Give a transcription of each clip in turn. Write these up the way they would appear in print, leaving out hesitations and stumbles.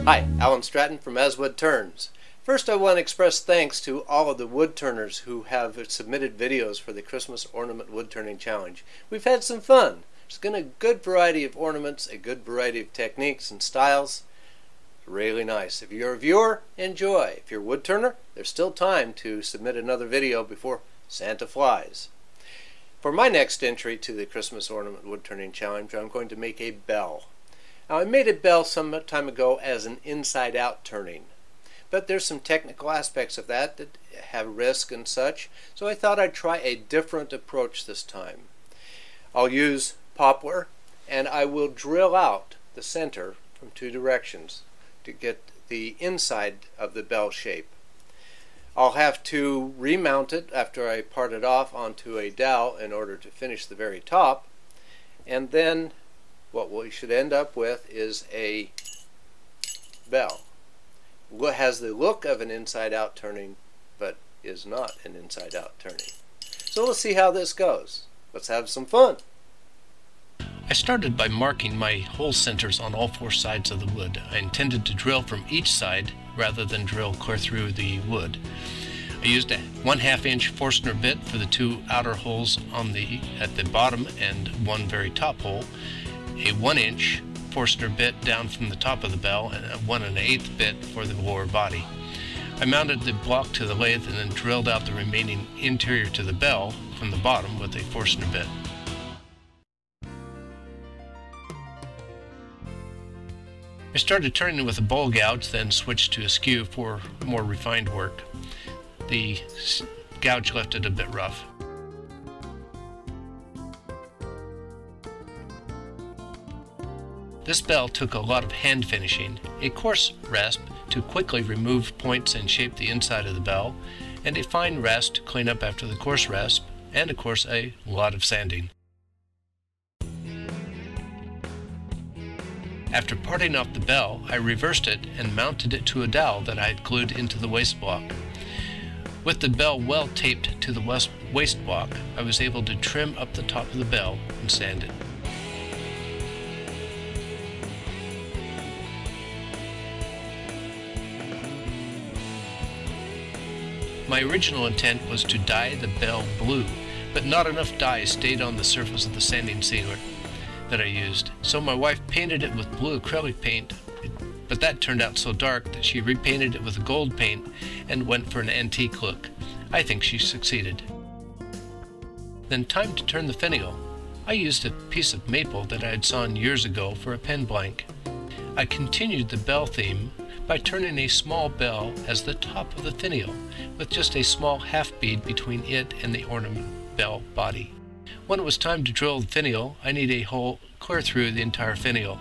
Hi, Alan Stratton from As Wood Turns. First, I want to express thanks to all of the wood turners who have submitted videos for the Christmas Ornament Wood Turning Challenge. We've had some fun. There's been a good variety of ornaments, a good variety of techniques and styles. Really nice. If you're a viewer, enjoy. If you're a wood turner, there's still time to submit another video before Santa flies. For my next entry to the Christmas Ornament Wood Turning Challenge, I'm going to make a bell. Now, I made a bell some time ago as an inside-out turning, but there's some technical aspects of that that have risk and such, so I thought I'd try a different approach this time. I'll use poplar, and I will drill out the center from two directions to get the inside of the bell shape. I'll have to remount it after I part it off onto a dowel in order to finish the very top, and then what we should end up with is a bell. It has the look of an inside-out turning, but is not an inside-out turning. So let's see how this goes. Let's have some fun. I started by marking my hole centers on all four sides of the wood. I intended to drill from each side rather than drill clear through the wood. I used a 1/2 inch Forstner bit for the two outer holes at the bottom and one very top hole, a 1 inch Forstner bit down from the top of the bell, and a 1 1/8 bit for the lower body. I mounted the block to the lathe and then drilled out the remaining interior to the bell from the bottom with a Forstner bit. I started turning with a bowl gouge, then switched to a skew for more refined work. The gouge left it a bit rough. This bell took a lot of hand finishing, a coarse rasp to quickly remove points and shape the inside of the bell, and a fine rasp to clean up after the coarse rasp, and of course a lot of sanding. After parting off the bell, I reversed it and mounted it to a dowel that I had glued into the waste block. With the bell well taped to the waste block, I was able to trim up the top of the bell and sand it. My original intent was to dye the bell blue, but not enough dye stayed on the surface of the sanding sealer that I used, so my wife painted it with blue acrylic paint, but that turned out so dark that she repainted it with a gold paint and went for an antique look. I think she succeeded. Then time to turn the finial. I used a piece of maple that I had sawn years ago for a pen blank. I continued the bell theme by turning a small bell as the top of the finial, with just a small half bead between it and the ornament bell body. When it was time to drill the finial, I needed a hole clear through the entire finial.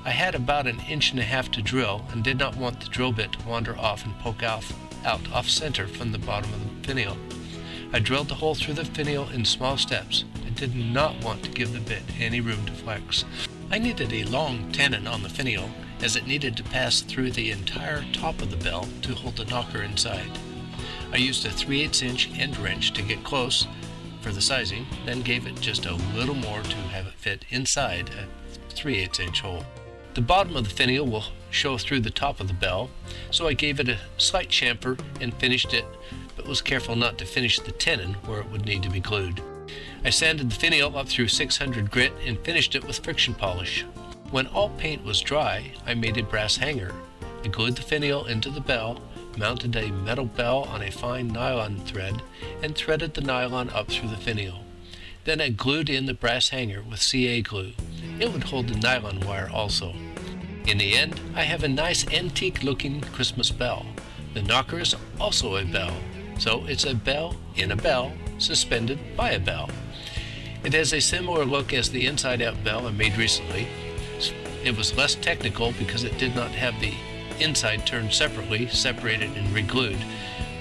I had about 1.5 inches to drill and did not want the drill bit to wander off and poke out off center from the bottom of the finial. I drilled the hole through the finial in small steps. I did not want to give the bit any room to flex. I needed a long tenon on the finial, as it needed to pass through the entire top of the bell to hold the knocker inside. I used a 3/8 inch end wrench to get close for the sizing, then gave it just a little more to have it fit inside a 3/8 inch hole. The bottom of the finial will show through the top of the bell, so I gave it a slight chamfer and finished it, but was careful not to finish the tenon where it would need to be glued. I sanded the finial up through 600 grit and finished it with friction polish. When all paint was dry, I made a brass hanger. I glued the finial into the bell, mounted a metal bell on a fine nylon thread, and threaded the nylon up through the finial. Then I glued in the brass hanger with CA glue. It would hold the nylon wire also. In the end, I have a nice antique-looking Christmas bell. The knocker is also a bell, so it's a bell in a bell, suspended by a bell. It has a similar look as the inside-out bell I made recently. It was less technical because it did not have the inside turned separately, separated and re-glued,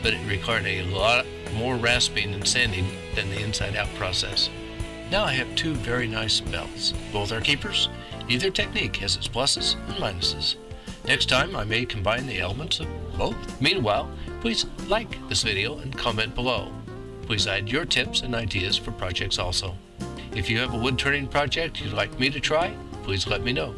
but it required a lot more rasping and sanding than the inside-out process. Now I have two very nice bells. Both are keepers. Either technique has its pluses and minuses. Next time I may combine the elements of both. Meanwhile, please like this video and comment below. Please add your tips and ideas for projects also. If you have a wood turning project you'd like me to try, please let me know.